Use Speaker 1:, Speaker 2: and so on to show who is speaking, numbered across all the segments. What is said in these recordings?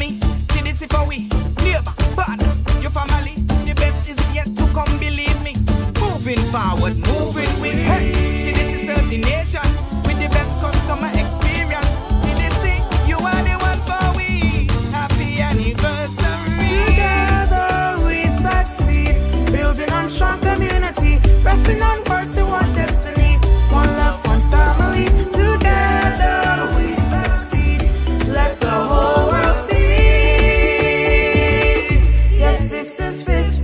Speaker 1: me, TDC for we, neighbor, partner, your family. The best is yet to come, believe me. Moving forward, moving with hey. TDC serve the nation with the best customer experience. TDC, you are the one for we. Happy anniversary.
Speaker 2: Together we succeed, building on strong community, pressing on forward to one destiny. One love, one family. Together we succeed. Let the whole world see. Yes, this is 50.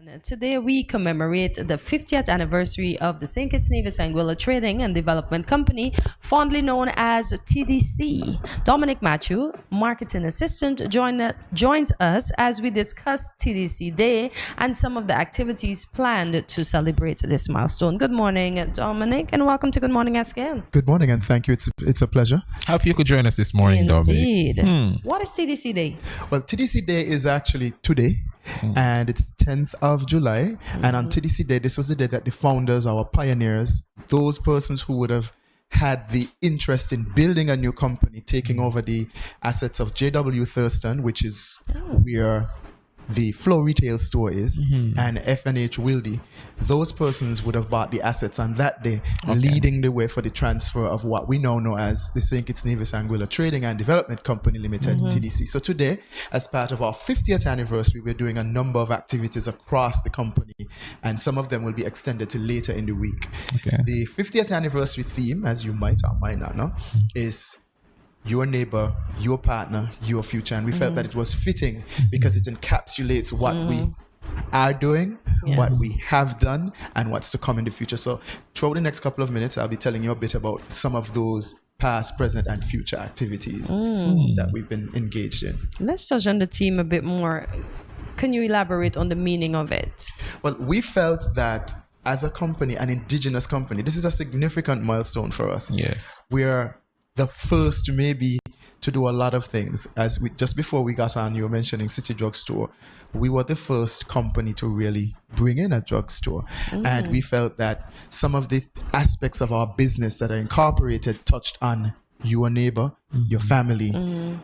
Speaker 3: And today we commemorate the 50th anniversary of the St. Kitts-Nevis-Anguilla Trading and Development Company, fondly known as TDC. Dominic Matthew, Marketing Assistant, joins us as we discuss TDC Day and some of the activities planned to celebrate this milestone. Good morning, Dominic, and welcome to Good Morning SKN.
Speaker 4: Good morning, and thank you. It's a pleasure.
Speaker 5: Hope you could join us this morning, Dominic.
Speaker 3: Indeed. What is TDC Day?
Speaker 4: Well, TDC Day is actually today, and it's 10th of July. And on TDC Day, this was the day that the founders, our pioneers, those persons who would have had the interest in building a new company, taking over the assets of J.W. Thurston, which is where the Flow Retail Store is, and F&H Wildy. Those persons would have bought the assets on that day, leading the way for the transfer of what we now know as the St. Kitts-Nevis-Anguilla Trading and Development Company Limited, TDC. So today, as part of our 50th anniversary, we're doing a number of activities across the company, and some of them will be extended to later in the week. The 50th anniversary theme, as you might or might not know, is your neighbor, your partner, your future. And we felt that it was fitting because it encapsulates what we are doing, what we have done, and what's to come in the future. So throughout the next couple of minutes, I'll be telling you a bit about some of those past, present, and future activities that we've been engaged in.
Speaker 3: Let's touch on the theme a bit more. Can you elaborate on the meaning of it?
Speaker 4: Well, we felt that as a company, an indigenous company, this is a significant milestone for us.
Speaker 5: Yes.
Speaker 4: We're the first maybe to do a lot of things. As we just before we got on, you were mentioning City Drugstore. We were the first company to really bring in a drugstore. And we felt that some of the aspects of our business that are incorporated touched on your neighbor, your family,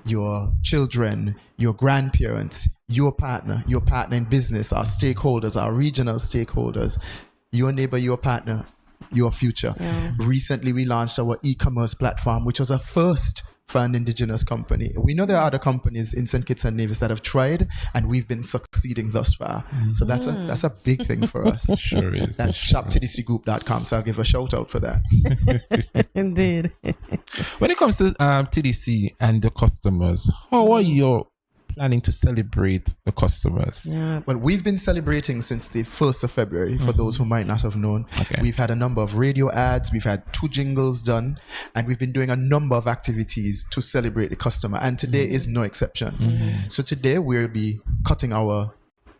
Speaker 4: your children, your grandparents, your partner in business, our stakeholders, our regional stakeholders, your neighbor, your partner, your future. Recently, we launched our e-commerce platform, which was a first for an indigenous company. We know there are other companies in St. Kitts and Nevis that have tried, and we've been succeeding thus far. So that's a big thing for us.
Speaker 5: Sure is.
Speaker 4: That's shoptdcgroup.com. So I'll give a shout out for that.
Speaker 3: Indeed.
Speaker 5: When it comes to TDC and the customers, how are you planning to celebrate the customers?
Speaker 4: Well, we've been celebrating since the 1st of February, for those who might not have known. We've had a number of radio ads, we've had 2 jingles done, and we've been doing a number of activities to celebrate the customer, and today is no exception. So today we'll be cutting our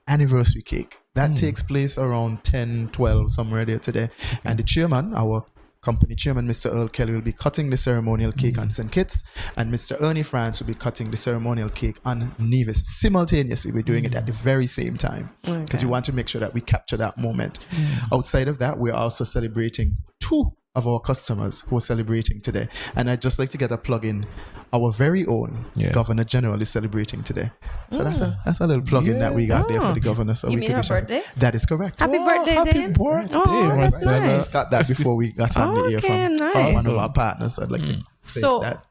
Speaker 4: anniversary cake. That takes place around 10, 12, somewhere there today. And the chairman, our company chairman, Mr. Earl Kelly, will be cutting the ceremonial cake on St. Kitts, and Mr. Ernie France will be cutting the ceremonial cake on Nevis. Simultaneously, we're doing it at the very same time because we want to make sure that we capture that moment. Outside of that, we're also celebrating 2 of our customers who are celebrating today. And I'd just like to get a plug in. Our very own Governor General is celebrating today. So that's a little plug in that we got there for the governor. So
Speaker 3: You
Speaker 4: we
Speaker 3: mean
Speaker 4: can
Speaker 3: her
Speaker 4: wish
Speaker 3: birthday?
Speaker 4: That is correct.
Speaker 3: Happy birthday,
Speaker 5: Happy
Speaker 3: Dan.
Speaker 5: birthday,
Speaker 3: Oh, that's
Speaker 5: Marcella.
Speaker 3: nice.
Speaker 4: Just got that before we got on the air from
Speaker 3: nice.
Speaker 4: one of our partners. I'd like to say
Speaker 3: So-
Speaker 4: that.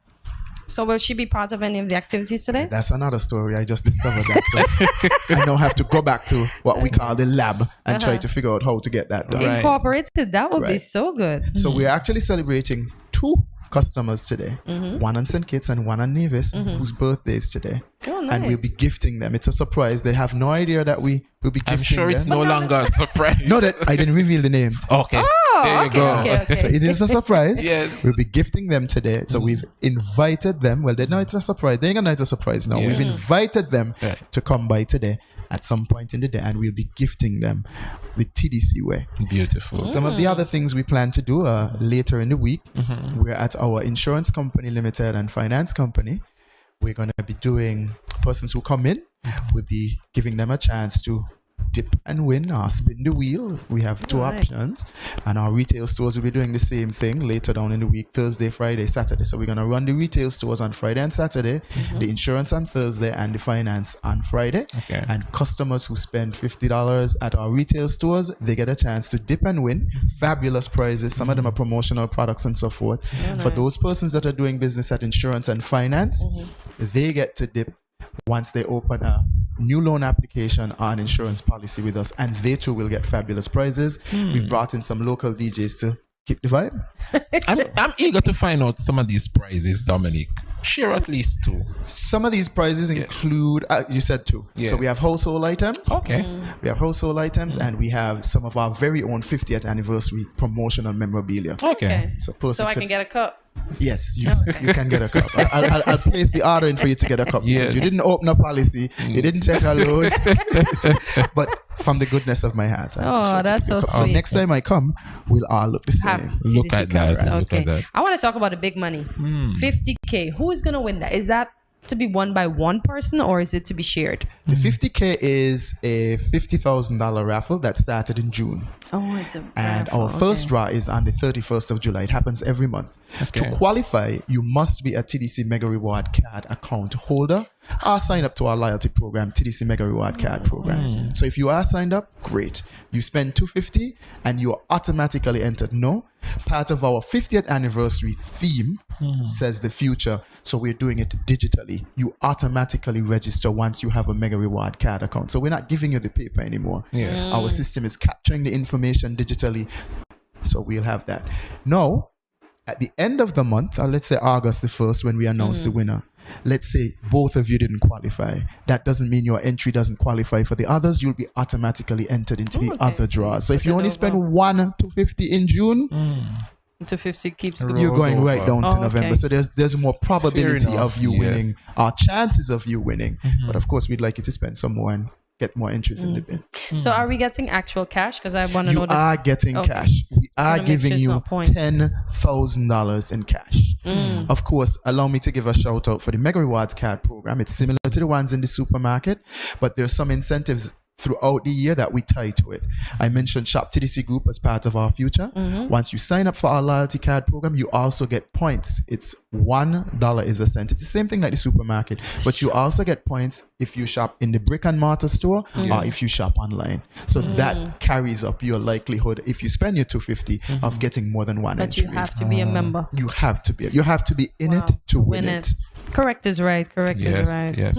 Speaker 3: So will she be part of any of the activities today?
Speaker 4: That's another story. I just discovered that. So I now have to go back to what we call the lab and try to figure out how to get that done.
Speaker 3: Incorporated, that would be
Speaker 4: Right.
Speaker 3: so good.
Speaker 4: So we're actually celebrating 2 customers today, one on St. Kitts and one on Nevis, whose birthday is today.
Speaker 3: Oh, nice.
Speaker 4: And we'll be gifting them. It's a surprise. They have no idea that we will be gifting
Speaker 5: I'm sure it's
Speaker 4: them.
Speaker 5: no longer a surprise.
Speaker 4: No, that I didn't reveal the names.
Speaker 5: Okay. There you go.
Speaker 4: So it is a surprise.
Speaker 5: Yes.
Speaker 4: We'll be gifting them today. So we've invited them. Well, they know it's a surprise. They ain't gonna know it's a surprise now.
Speaker 5: Yes.
Speaker 4: We've invited them
Speaker 5: Yeah.
Speaker 4: to come by today at some point in the day, and we'll be gifting them the TDC way.
Speaker 5: Beautiful.
Speaker 4: Some of the other things we plan to do later in the week, we're at our insurance company limited and finance company. We're going to be doing persons who come in, we'll be giving them a chance to dip and win or spin the wheel. We have two options, and our retail stores will be doing the same thing later down in the week, Thursday, Friday, Saturday. So we're going to run the retail stores on Friday and Saturday, the insurance on Thursday, and the finance on Friday.
Speaker 5: Okay.
Speaker 4: And customers who spend $50 at our retail stores, they get a chance to dip and win fabulous prizes. Some of them are promotional products and so forth. For those persons that are doing business at insurance and finance, they get to dip once they open a new loan application or an insurance policy with us, and they too will get fabulous prizes. We've brought in some local DJs to keep the vibe.
Speaker 5: I'm eager to find out some of these prizes, Dominic. Share at least two.
Speaker 4: Some of these prizes include, you said two.
Speaker 5: Yes.
Speaker 4: So we have household items.
Speaker 5: Okay.
Speaker 4: We have household items, and we have some of our very own 50th anniversary promotional memorabilia.
Speaker 5: Okay.
Speaker 3: So I can get a cup.
Speaker 4: Yes, you can get a cup. I'll place the order in for you to get a cup.
Speaker 5: Yes.
Speaker 4: Because you didn't open a policy, you didn't take a load, but from the goodness of my heart.
Speaker 3: That's so
Speaker 4: So
Speaker 3: sweet.
Speaker 4: next time I come, we'll all look the
Speaker 3: Have
Speaker 4: same.
Speaker 5: Look
Speaker 3: TDC
Speaker 5: at that.
Speaker 3: cover.
Speaker 5: Look at that.
Speaker 3: I want to talk about the big money. 50K. Who is going to win that? Is that to be won by one person, or is it to be shared?
Speaker 4: The 50K is a $50,000 raffle that started in June.
Speaker 3: Oh, it's a
Speaker 4: And
Speaker 3: raffle.
Speaker 4: our first draw is on the 31st of July. It happens every month.
Speaker 5: Okay.
Speaker 4: To qualify, you must be a TDC Mega Reward Card account holder or sign up to our loyalty program, TDC Mega Reward Card program. So if you are signed up, great. You spend $250 and you are automatically entered. No, part of our 50th anniversary theme says the future. So we're doing it digitally. You automatically register once you have a Mega Reward Card account. So we're not giving you the paper anymore.
Speaker 5: Yes.
Speaker 4: Our system is capturing the information digitally. So we'll have that. Now, at the end of the month, or let's say August the 1st, when we announce the winner, let's say both of you didn't qualify. That doesn't mean your entry doesn't qualify for the others. You'll be automatically entered into the other draws. So if you only spend $1,250 in June,
Speaker 3: 250 keeps going.
Speaker 4: you're going right down to
Speaker 3: Oh,
Speaker 4: November.
Speaker 3: okay.
Speaker 4: So there's more probability
Speaker 5: Fair enough,
Speaker 4: of you
Speaker 5: yes.
Speaker 4: winning, or chances of you winning. But of course, we'd like you to spend some more and get more entries in the bin.
Speaker 3: So are we getting actual cash? Because I want to
Speaker 4: You
Speaker 3: know this.
Speaker 4: are getting
Speaker 3: Okay.
Speaker 4: cash. We are
Speaker 3: to make sure
Speaker 4: giving
Speaker 3: it's
Speaker 4: you
Speaker 3: not points.
Speaker 4: $10,000 in cash. Of course, allow me to give a shout out for the Mega Rewards Card program. It's similar to the ones in the supermarket, but there's some incentives throughout the year that we tie to it. I mentioned Shop TDC Group as part of our future. Once you sign up for our loyalty card program, you also get points. It's $1 is a cent. It's the same thing like the supermarket, but you also get points if you shop in the brick and mortar store or if you shop online. So that carries up your likelihood, if you spend your $250, of getting more than one
Speaker 3: But
Speaker 4: entry.
Speaker 3: you have to be a member.
Speaker 4: You have to be in it to win it.
Speaker 3: Correct is right. Correct is
Speaker 5: Yes.
Speaker 3: right.
Speaker 5: Yes.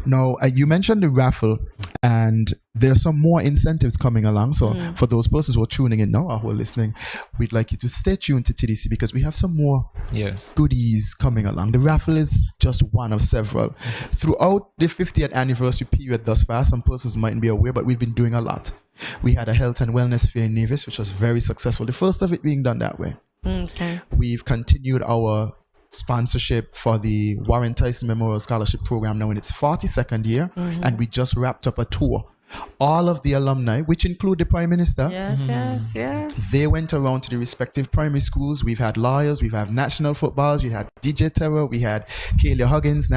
Speaker 4: Now, you mentioned the raffle, and there's some more incentives coming along. So for those persons who are tuning in now or who are listening, we'd like you to stay tuned to TDC because we have some more
Speaker 5: Yes.
Speaker 4: goodies coming along. The raffle is just one of several. Throughout the 50th anniversary period thus far, some persons mightn't be aware, but we've been doing a lot. We had a health and wellness fair in Nevis, which was very successful. The first of it being done that way.
Speaker 3: Okay.
Speaker 4: We've continued our sponsorship for the Warren Tyson Memorial Scholarship Program now in its 42nd year, and we just wrapped up a tour. All of the alumni, which include the Prime Minister,
Speaker 3: Yes.
Speaker 4: they went around to the respective primary schools. We've had lawyers, we've had national footballers, we had DJ Terror, we had Kayla Huggins,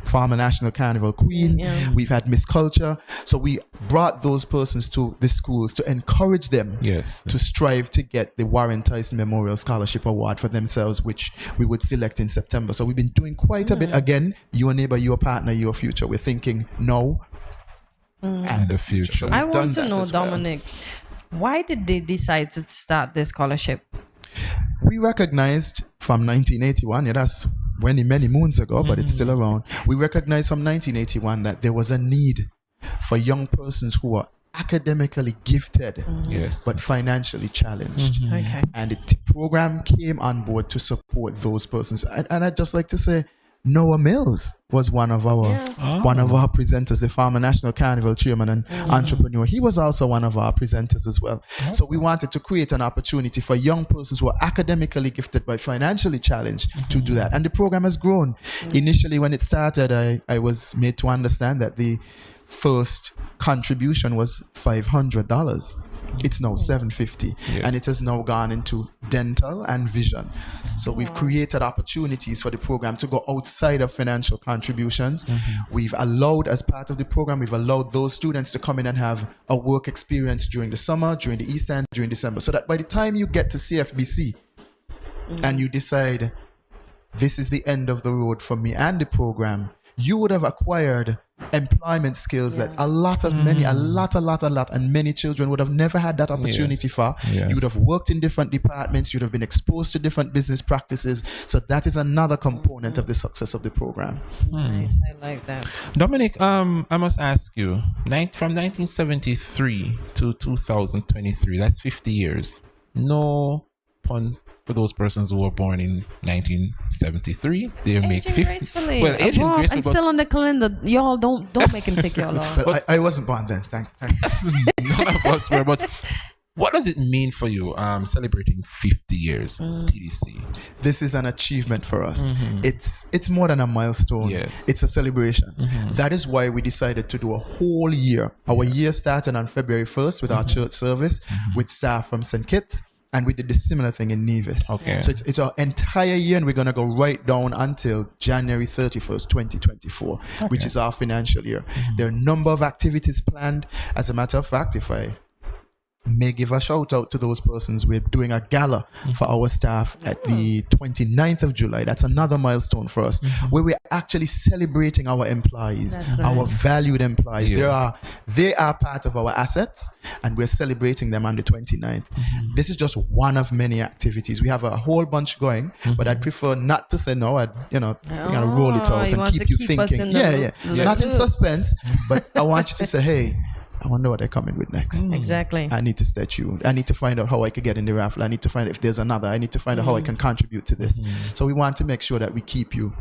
Speaker 4: former National Carnival Queen.
Speaker 3: Yeah.
Speaker 4: We've had Miss Culture. So we brought those persons to the schools to encourage them
Speaker 5: Yes.
Speaker 4: to strive to get the Warren Tyson Memorial Scholarship Award for themselves, which we would select in September. So we've been doing quite a bit. Again, your neighbor, your partner, your future. We're thinking now and
Speaker 5: the future.
Speaker 4: So
Speaker 3: I
Speaker 4: we've done
Speaker 3: want to
Speaker 4: that
Speaker 3: know,
Speaker 4: as well.
Speaker 3: Dominic, why did they decide to start this scholarship?
Speaker 4: We recognized from 1981, that's many moons ago, but it's still around. We recognized from 1981 that there was a need for young persons who are academically gifted
Speaker 5: Yes.
Speaker 4: but financially challenged.
Speaker 3: Okay.
Speaker 4: And the program came on board to support those persons. And I'd just like to say, Noah Mills was one of our presenters, the former National Carnival chairman and entrepreneur. He was also one of our presenters as well. So we wanted to create an opportunity for young persons who are academically gifted but financially challenged to do that. And the program has grown. Initially, when it started, I was made to understand that the first contribution was $500. It's now $750, and it has now gone into dental and vision. So we've created opportunities for the program to go outside of financial contributions. We've allowed, as part of the program, we've allowed those students to come in and have a work experience during the summer, during the Easter, and during December, so that by the time you get to CFBC and you decide this is the end of the road for me and the program, you would have acquired employment skills that a lot, and many children would have never had that opportunity for. You would have worked in different departments, you'd have been exposed to different business practices. So that is another component of the success of the program.
Speaker 3: Nice, I like that.
Speaker 5: Dominic, I must ask you, from 1973 to 2023, that's 50 years. No pun for those persons who were born in 1973. They make 50.
Speaker 3: Gracefully.
Speaker 5: Well, aging gracefully,
Speaker 3: and still on the calendar. Y'all don't make him take y'all off.
Speaker 4: But I wasn't born then. Thank
Speaker 5: none of us were. But what does it mean for you celebrating 50 years TDC?
Speaker 4: This is an achievement for us. It's more than a milestone.
Speaker 5: Yes.
Speaker 4: It's a celebration. That is why we decided to do a whole year. Our year started on February 1st with our church service with staff from St. Kitts. And we did the similar thing in Nevis.
Speaker 5: Okay.
Speaker 4: So it's our entire year, and we're going to go right down until January 31st, 2024, which is our financial year. There are a number of activities planned. As a matter of fact, if I may give a shout out to those persons, we're doing a gala for our staff at the 29th of July. That's another milestone for us, where we're actually celebrating our employees, our valued employees.
Speaker 5: Yes.
Speaker 4: They are part of our assets, and we're celebrating them on the 29th. This is just one of many activities. We have a whole bunch going, but I'd prefer not to say no. We're gonna roll it out and keep you thinking. Not in suspense, but I want you to say, hey, I wonder what they're coming with next.
Speaker 3: Exactly.
Speaker 4: I need to stay tuned. I need to find out how I could get in the raffle. I need to find if there's another. I need to find out how I can contribute to this. So we want to make sure that we keep you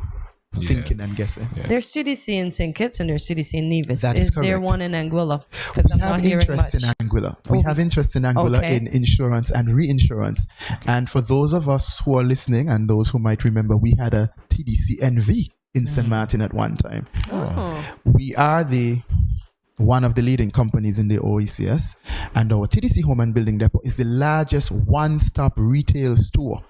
Speaker 4: thinking and guessing.
Speaker 3: There's CDC in St. Kitts and there's CDC in Nevis.
Speaker 4: That is
Speaker 3: there
Speaker 4: correct.
Speaker 3: one in Anguilla? Because I'm not hearing much.
Speaker 4: In Anguilla. We have interest in Anguilla in insurance and reinsurance. And for those of us who are listening and those who might remember, we had a TDC NV in St. Martin at one time. We are one of the leading companies in the OECS, and our TDC Home and Building Depot is the largest one-stop retail store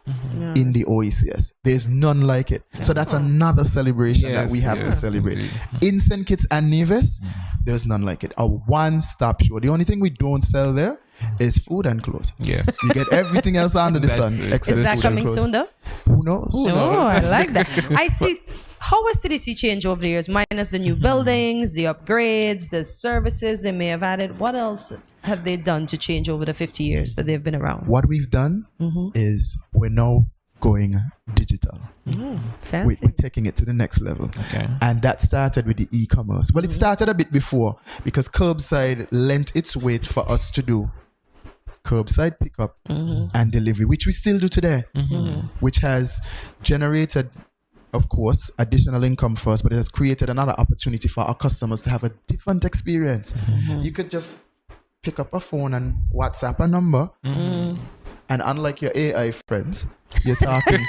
Speaker 4: in the OECS. There's none like it. So that's another celebration that we have to celebrate.
Speaker 5: Indeed.
Speaker 4: In St. Kitts and Nevis, there's none like it. A one-stop shop. The only thing we don't sell there is food and clothes.
Speaker 5: Yes.
Speaker 4: You get everything else under the sun except
Speaker 3: Is that
Speaker 4: food
Speaker 3: coming
Speaker 4: and clothes.
Speaker 3: soon though?
Speaker 4: Who knows?
Speaker 3: Oh, I like that. I see. How has TDC changed over the years? Minus the new buildings, the upgrades, the services they may have added. What else have they done to change over the 50 years that they've been around?
Speaker 4: What we've done is we're now going digital.
Speaker 3: Fancy.
Speaker 4: We're taking it to the next level.
Speaker 5: Okay.
Speaker 4: And that started with the e-commerce. Well, it started a bit before because curbside lent its weight for us to do curbside pickup and delivery, which we still do today, which has generated, of course, additional income for us, but it has created another opportunity for our customers to have a different experience. You could just pick up a phone and WhatsApp a number, and unlike your AI friends, you're talking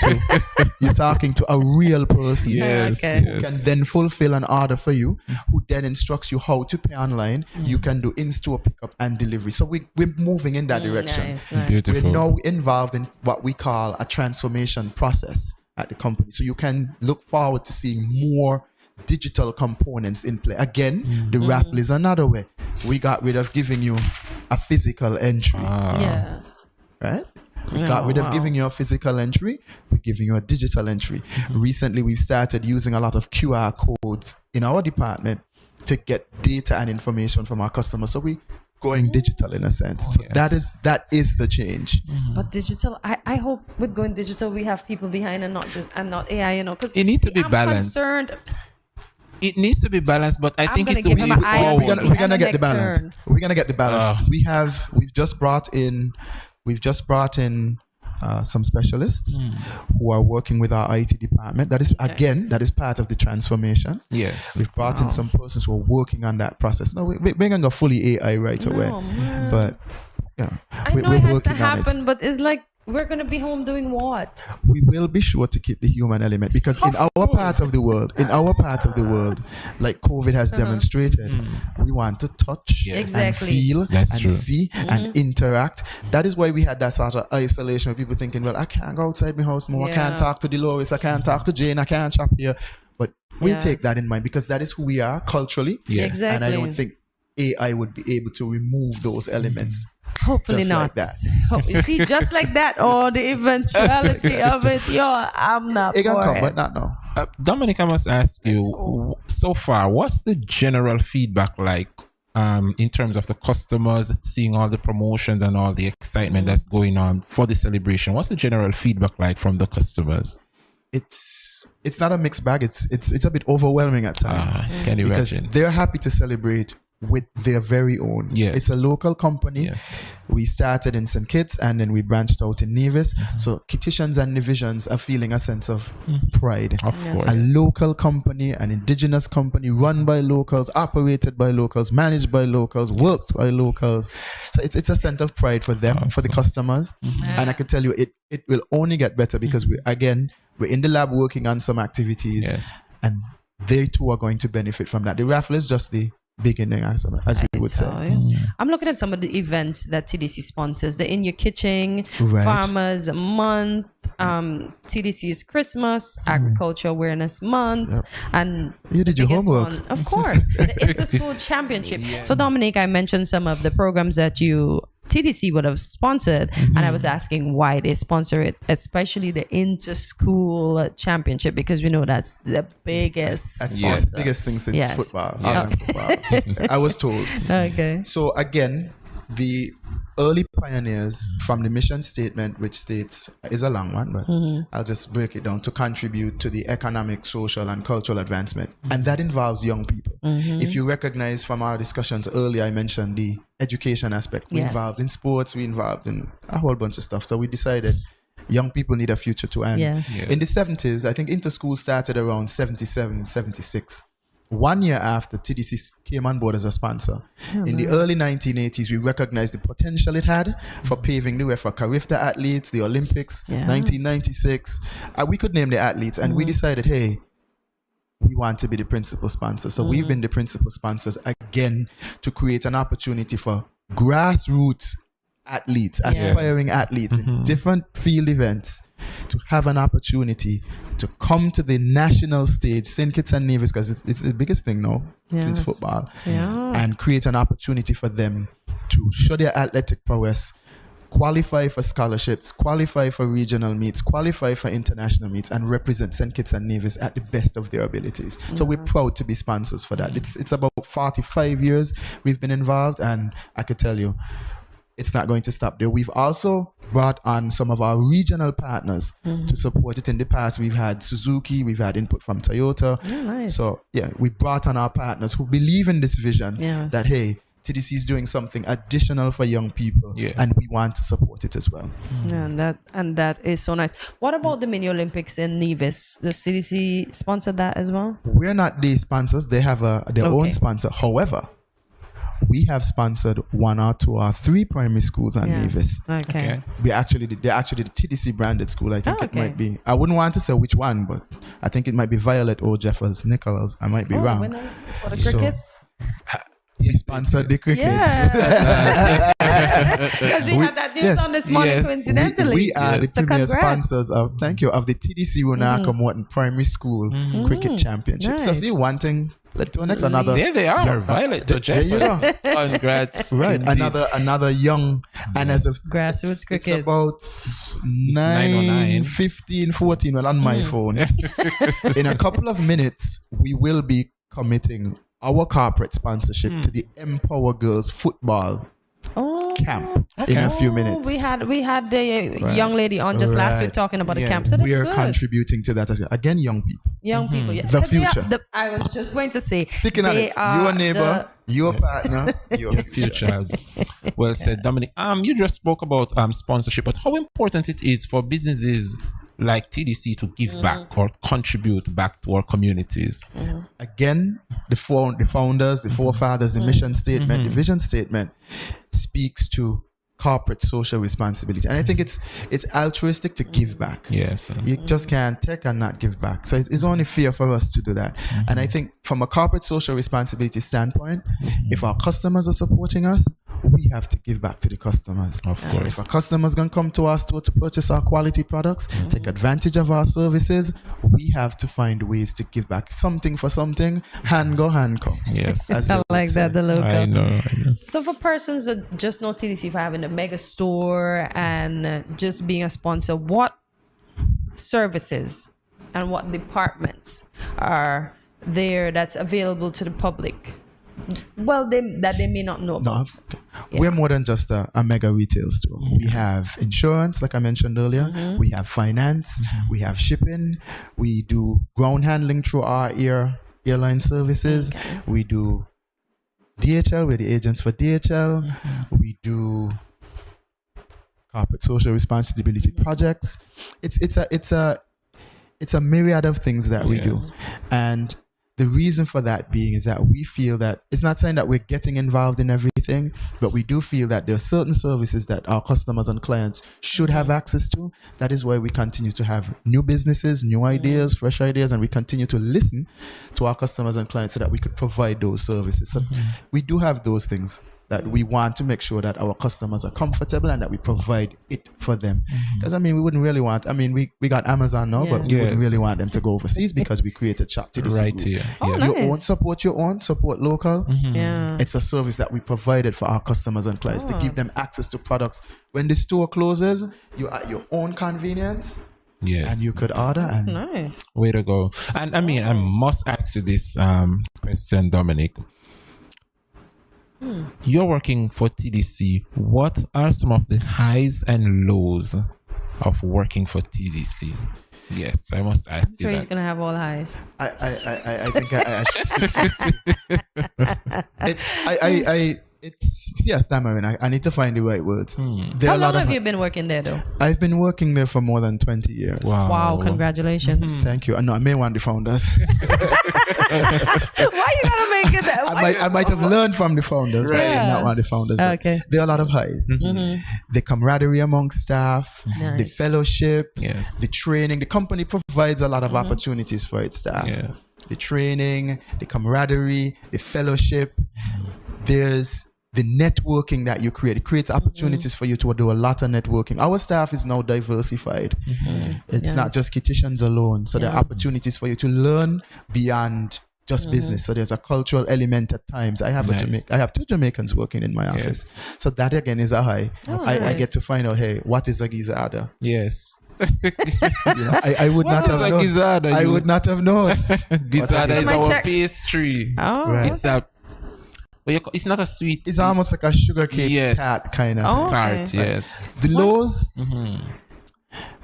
Speaker 4: to a real person who can then fulfill an order for you, who then instructs you how to pay online. You can do in-store pickup and delivery. So we're moving in that direction.
Speaker 3: Nice.
Speaker 5: Beautiful.
Speaker 4: We're now involved in what we call a transformation process at the company. So you can look forward to seeing more digital components in play. Again, the raffle is another way. We got rid of giving you a physical entry.
Speaker 3: Yes.
Speaker 4: Right? We got rid of giving you a physical entry. We're giving you a digital entry. Recently, we've started using a lot of QR codes in our department to get data and information from our customers. So we're going digital in a sense. So that is the change.
Speaker 3: But digital, I hope with going digital, we have people behind and not AI, because
Speaker 5: It needs to be balanced.
Speaker 3: Concerned.
Speaker 5: It needs to be balanced, but I think
Speaker 3: gonna
Speaker 5: it's the
Speaker 3: give
Speaker 5: way
Speaker 3: him an eye
Speaker 5: forward.
Speaker 3: opening.
Speaker 4: We're gonna
Speaker 3: And
Speaker 4: get the
Speaker 3: next
Speaker 4: balance.
Speaker 3: turn.
Speaker 4: We're gonna get the balance. We've just brought in some specialists who are working with our IT department. That is part of the transformation.
Speaker 5: Yes.
Speaker 4: We've brought in some persons who are working on that process. No, we're going to go fully AI right away.
Speaker 3: man.
Speaker 4: But
Speaker 3: I know it has to happen, but it's like we're going to be home doing what?
Speaker 4: We will be sure to keep the human element because in our part of the world, like COVID has demonstrated, we want to touch
Speaker 3: Exactly.
Speaker 4: and feel
Speaker 5: That's
Speaker 4: and
Speaker 5: true.
Speaker 4: see and interact. That is why we had that sort of isolation where people thinking, well, I can't go outside my house more. I can't talk to Dolores. I can't talk to Jane. I can't shop here. But we'll take that in mind because that is who we are culturally.
Speaker 5: Yes.
Speaker 3: Exactly.
Speaker 4: And I don't think AI would be able to remove those elements.
Speaker 3: Hopefully
Speaker 4: just
Speaker 3: not.
Speaker 4: like that.
Speaker 3: You see, just like that, or the eventuality of it, I'm not
Speaker 4: It can
Speaker 3: for
Speaker 4: come,
Speaker 3: it.
Speaker 4: but not now.
Speaker 5: Dominic, I must ask you, so far, what's the general feedback like in terms of the customers seeing all the promotions and all the excitement that's going on for the celebration? What's the general feedback like from the customers?
Speaker 4: It's not a mixed bag. It's a bit overwhelming at times
Speaker 5: Can you
Speaker 4: because
Speaker 5: imagine?
Speaker 4: they're happy to celebrate with their very own.
Speaker 5: Yes.
Speaker 4: It's a local company.
Speaker 5: Yes.
Speaker 4: We started in St. Kitts and then we branched out in Nevis. So Kittitians and Nevisians are feeling a sense of pride.
Speaker 5: Of course.
Speaker 4: A local company, an indigenous company run by locals, operated by locals, managed by locals, worked by locals. So it's a sense of pride for them, for the customers. And I can tell you it will only get better because we're in the lab working on some activities and they too are going to benefit from that. The raffle is just the beginning, as we would say.
Speaker 3: I'm looking at some of the events that TDC sponsors. The In Your Kitchen,
Speaker 4: Right.
Speaker 3: Farmers Month, TDC's Christmas, Agriculture Awareness Month, and
Speaker 4: You did your
Speaker 3: biggest
Speaker 4: homework.
Speaker 3: one, of course, the Inter-School Championship. So, Dominic, I mentioned some of the programs that TDC would have sponsored, and I was asking why they sponsor it, especially the Inter-School Championship, because we know that's the biggest
Speaker 4: That's
Speaker 3: sponsor.
Speaker 4: the biggest thing since
Speaker 3: Yes.
Speaker 4: football.
Speaker 3: Yes.
Speaker 4: Football. I was told.
Speaker 3: Okay.
Speaker 4: So again, the early pioneers from the mission statement, which states is a long one, but I'll just break it down, to contribute to the economic, social, and cultural advancement. And that involves young people. If you recognize from our discussions earlier, I mentioned the education aspect. We involved in sports, we involved in a whole bunch of stuff. So we decided young people need a future too. And in the 70s, I think Interschool started around 77, 76. 1 year after TDC came on board as a sponsor. In the early 1980s, we recognized the potential it had for paving the way for Carifta athletes, the Olympics, 1996. We could name the athletes, and we decided, hey, we want to be the principal sponsor. So we've been the principal sponsors again to create an opportunity for grassroots athletes, aspiring athletes in different field events to have an opportunity to come to the national stage, St. Kitts and Nevis, because it's the biggest thing now since football, and create an opportunity for them to show their athletic prowess, qualify for scholarships, qualify for regional meets, qualify for international meets, and represent St. Kitts and Nevis at the best of their abilities. So we're proud to be sponsors for that. It's about 45 years we've been involved, and I could tell you, it's not going to stop there. We've also brought on some of our regional partners to support it. In the past, we've had Suzuki, we've had input from Toyota.
Speaker 3: Nice.
Speaker 4: So, we brought on our partners who believe in this vision that, hey, TDC is doing something additional for young people, and we want to support it as well.
Speaker 3: And that is so nice. What about the Mini Olympics in Nevis? Does CDC sponsor that as well?
Speaker 4: We're not the sponsors. They have their own sponsor. However, we have sponsored 1 or 2 or 3 primary schools on Nevis.
Speaker 3: Okay.
Speaker 4: They're actually the TDC branded school. I think it might be. I wouldn't want to say which one, but I think it might be Violet or Jeffers Nichols. I might be wrong.
Speaker 3: Winners for the crickets.
Speaker 4: We sponsored the cricket.
Speaker 3: Yeah. Because we had that news on this morning, coincidentally.
Speaker 4: We are the
Speaker 3: So
Speaker 4: premier
Speaker 3: congrats.
Speaker 4: sponsors of the TDC Runaka Morton Primary School Cricket Championship. So
Speaker 3: Nice.
Speaker 4: see, one thing led to the next, another.
Speaker 5: There they are. Violet to
Speaker 4: There you
Speaker 5: Jeffers.
Speaker 4: go.
Speaker 5: Congrats.
Speaker 4: Right,
Speaker 5: indeed.
Speaker 4: another young, and as of
Speaker 3: Grassroots
Speaker 4: it's
Speaker 3: cricket.
Speaker 4: about
Speaker 5: 9:09.
Speaker 4: 15, 14, well, on my phone. In a couple of minutes, we will be committing our corporate sponsorship to the Empower Girls football camp in a few minutes.
Speaker 3: We had the young lady on just last week talking about the camp. So that's
Speaker 4: we are
Speaker 3: good.
Speaker 4: contributing to that as well. Again, young people.
Speaker 3: Young people,
Speaker 4: The
Speaker 3: 'Cause we are
Speaker 4: future.
Speaker 3: I was just going to say,
Speaker 4: Sticking on
Speaker 3: they
Speaker 4: it.
Speaker 3: are
Speaker 4: Your neighbor, your partner, your future.
Speaker 5: Future. Well said, Dominic. You just spoke about sponsorship, but how important it is for businesses like TDC to give back or contribute back to our communities.
Speaker 4: Again, the founders, the forefathers, the mission statement, the vision statement speaks to corporate social responsibility, and I think it's altruistic to give back.
Speaker 5: Yes.
Speaker 4: You just can't take and not give back. So it's only fair for us to do that. And I think from a corporate social responsibility standpoint, if our customers are supporting us, we have to give back to the customers.
Speaker 5: Of course.
Speaker 4: If a customer's going to come to our store to purchase our quality products, take advantage of our services, we have to find ways to give back. Something for something, hand go, hand come.
Speaker 5: Yes.
Speaker 4: As they
Speaker 3: I
Speaker 4: would
Speaker 3: like
Speaker 4: say.
Speaker 3: that, the logo.
Speaker 5: I know.
Speaker 3: So for persons that just know TDC for having a mega store and just being a sponsor, what services and what departments are there that's available to the public? Well, that they may not know about.
Speaker 4: No, we're more than just a mega retail store. We have insurance, like I mentioned earlier. We have finance. We have shipping. We do ground handling through our airline services. We do DHL. We're the agents for DHL. We do corporate social responsibility projects. It's a myriad of things that we do, and the reason for that being is that we feel that it's not saying that we're getting involved in everything, but we do feel that there are certain services that our customers and clients should have access to. That is why we continue to have new businesses, new ideas, fresh ideas, and we continue to listen to our customers and clients so that we could provide those services. So we do have those things that we want to make sure that our customers are comfortable and that we provide it for them. Because we wouldn't really want, we got Amazon now, but we wouldn't really want them to go overseas because we created Shop TDC.
Speaker 5: Right here.
Speaker 3: Oh,
Speaker 5: Yes.
Speaker 3: nice.
Speaker 4: Your own, support local.
Speaker 3: Yeah.
Speaker 4: It's a service that we provided for our customers and clients to give them access to products. When the store closes, you're at your own convenience.
Speaker 5: Yes.
Speaker 4: And you could order. And
Speaker 3: Nice.
Speaker 5: Way to go. And I must ask you this question, Dominic. You're working for TDC. What are some of the highs and lows of working for TDC? Yes, I must ask
Speaker 3: So
Speaker 5: you
Speaker 3: he's
Speaker 5: that.
Speaker 3: gonna have all highs.
Speaker 4: I think I should. It's stammering. I need to find the right words. There
Speaker 3: How
Speaker 4: are a lot
Speaker 3: long
Speaker 4: of
Speaker 3: have you been working there, though?
Speaker 4: I've been working there for more than 20 years.
Speaker 3: Wow, congratulations.
Speaker 4: Thank you. No, I may want the founders.
Speaker 3: Why you gotta make it that
Speaker 4: I might have learned from the founders, but I did not want the founders. But
Speaker 3: Okay.
Speaker 4: there are a lot of highs. The camaraderie among staff, the
Speaker 3: Nice.
Speaker 4: fellowship,
Speaker 5: Yes.
Speaker 4: the training. The company provides a lot of opportunities for its staff.
Speaker 5: Yeah.
Speaker 4: The training, the camaraderie, the fellowship. There's the networking that you create. It creates opportunities for you to do a lot of networking. Our staff is now diversified. It's not just Kittitians alone. So there are opportunities for you to learn beyond just business. So there's a cultural element at times. I have I have 2 Jamaicans working in my office. So that again is a high. I get to find out, hey, what is a gizzard?
Speaker 5: Yes.
Speaker 4: I would not have
Speaker 5: is a
Speaker 4: known.
Speaker 5: gizzard?
Speaker 4: I would not have known.
Speaker 5: Gizzard is
Speaker 3: my
Speaker 5: our
Speaker 3: check.
Speaker 5: pastry.
Speaker 3: Oh,
Speaker 4: Right.
Speaker 5: It's a. Well, it's not a sweet.
Speaker 4: It's almost like a sugar cake
Speaker 5: Yes.
Speaker 4: tart kind of.
Speaker 3: Oh.
Speaker 5: tart.
Speaker 3: Okay.
Speaker 5: Yes.
Speaker 4: The lows,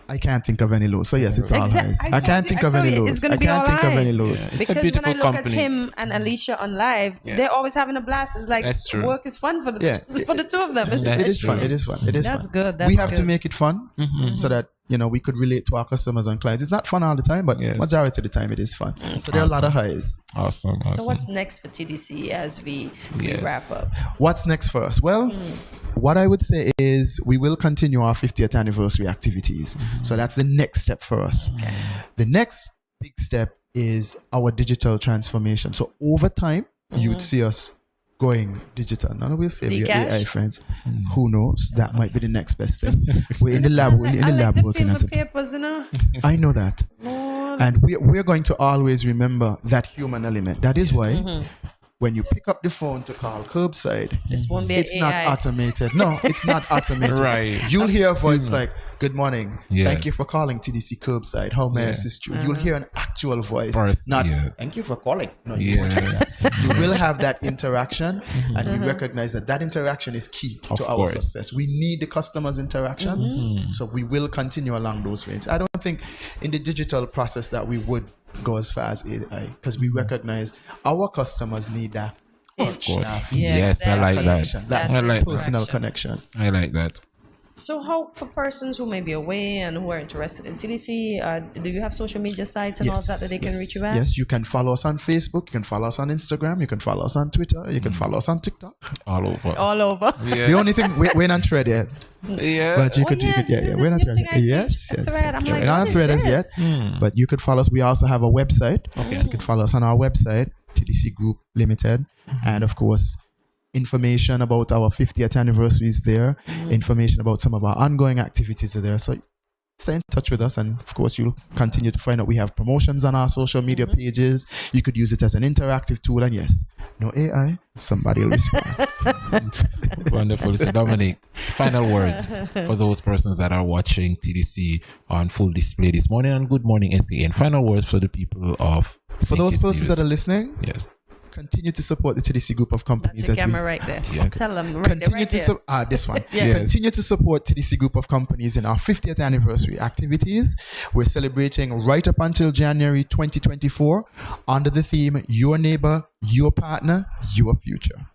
Speaker 4: I can't think of any lows. So yes, it's all highs. I can't think of any lows.
Speaker 3: It's gonna
Speaker 4: I
Speaker 3: be
Speaker 4: can't
Speaker 3: all
Speaker 4: think of any
Speaker 3: highs.
Speaker 4: lows.
Speaker 5: Yeah. It's a
Speaker 3: Because when
Speaker 5: beautiful
Speaker 3: I look
Speaker 5: company.
Speaker 3: at him and Alicia on live, they're always having a blast. It's like
Speaker 5: That's true.
Speaker 3: work is fun for the
Speaker 4: Yeah.
Speaker 3: for the two of them. It's,
Speaker 5: That's
Speaker 4: It is fun.
Speaker 5: true.
Speaker 4: It is fun. It is
Speaker 3: That's
Speaker 4: fun.
Speaker 3: good. That's
Speaker 4: we have to
Speaker 3: good.
Speaker 4: make it fun so that we could relate to our customers and clients. It's not fun all the time, but
Speaker 5: Yes.
Speaker 4: majority of the time it is fun. So there are a lot of highs.
Speaker 5: Awesome.
Speaker 3: So what's next for TDC as we
Speaker 5: Yes.
Speaker 3: wrap up?
Speaker 4: What's next for us? Well, what I would say is we will continue our 50th anniversary activities. So that's the next step for us. The next big step is our digital transformation. So over time, you'd see us going digital. None of us say we're
Speaker 3: Dcash?
Speaker 4: AI friends. Who knows? That might be the next best step. We're in the lab. We're in the
Speaker 3: I
Speaker 4: lab
Speaker 3: like to
Speaker 4: working
Speaker 3: feel
Speaker 4: on
Speaker 3: the
Speaker 4: something.
Speaker 3: papers, you know.
Speaker 4: I know that.
Speaker 3: Lord.
Speaker 4: And we're going to always remember that human element. That is why when you pick up the phone to call curbside,
Speaker 3: This won't be
Speaker 4: it's
Speaker 3: an
Speaker 4: not
Speaker 3: AI.
Speaker 4: automated. No, it's not automated.
Speaker 5: Right.
Speaker 4: You'll hear a voice like, "Good morning.
Speaker 5: Yes.
Speaker 4: Thank you for calling TDC Curbside. How may I assist you?" You'll hear an actual voice, not "Thank you for calling." No, you won't hear that. You will have that interaction, and we recognize that interaction is key to our
Speaker 5: course.
Speaker 4: success. We need the customer's interaction, so we will continue along those lines. I don't think in the digital process that we would go as far as AI, because we recognize our customers need that
Speaker 5: Of course.
Speaker 3: Yeah,
Speaker 5: Yes, I like that.
Speaker 4: connection, that
Speaker 5: I like
Speaker 4: personal connection.
Speaker 5: I like that.
Speaker 3: So how, for persons who may be away and who are interested in TDC, do you have social media sites and all of that they can reach you at?
Speaker 4: Yes, you can follow us on Facebook, you can follow us on Instagram, you can follow us on Twitter, you can follow us on TikTok.
Speaker 5: All over.
Speaker 3: All over.
Speaker 5: Yeah.
Speaker 4: The only thing, we're not thread yet.
Speaker 5: Yeah.
Speaker 4: But you could,
Speaker 3: yes,
Speaker 4: yeah,
Speaker 3: this is
Speaker 4: we're not
Speaker 3: new
Speaker 4: thread.
Speaker 3: thing I see.
Speaker 4: Yes,
Speaker 3: A
Speaker 4: yes.
Speaker 3: thread. I'm like,
Speaker 4: We're not
Speaker 3: what
Speaker 4: on thread
Speaker 3: is
Speaker 4: as yet,
Speaker 3: this?
Speaker 4: but you could follow us. We also have a website, so you can follow us on our website, TDC Group Limited, and of course, information about our 50th anniversary is there. Information about some of our ongoing activities are there. So stay in touch with us, and of course, you'll continue to find out we have promotions on our social media pages. You could use it as an interactive tool, and yes, no AI, somebody will respond.
Speaker 5: Wonderful. So Dominic, final words for those persons that are watching TDC on full display this morning on Good Morning SKN. Final words for the people of
Speaker 4: For those persons
Speaker 5: Kitts-Nevis.
Speaker 4: that are listening,
Speaker 5: Yes.
Speaker 4: continue to support the TDC group of companies.
Speaker 3: That's your
Speaker 4: as we
Speaker 3: camera right there.
Speaker 5: Yeah.
Speaker 3: Tell them right
Speaker 4: continue
Speaker 3: there, right
Speaker 4: to
Speaker 3: there.
Speaker 4: this one.
Speaker 3: Yes.
Speaker 4: Continue to support TDC group of companies in our 50th anniversary activities. We're celebrating right up until January 2024 under the theme Your Neighbor, Your Partner, Your Future.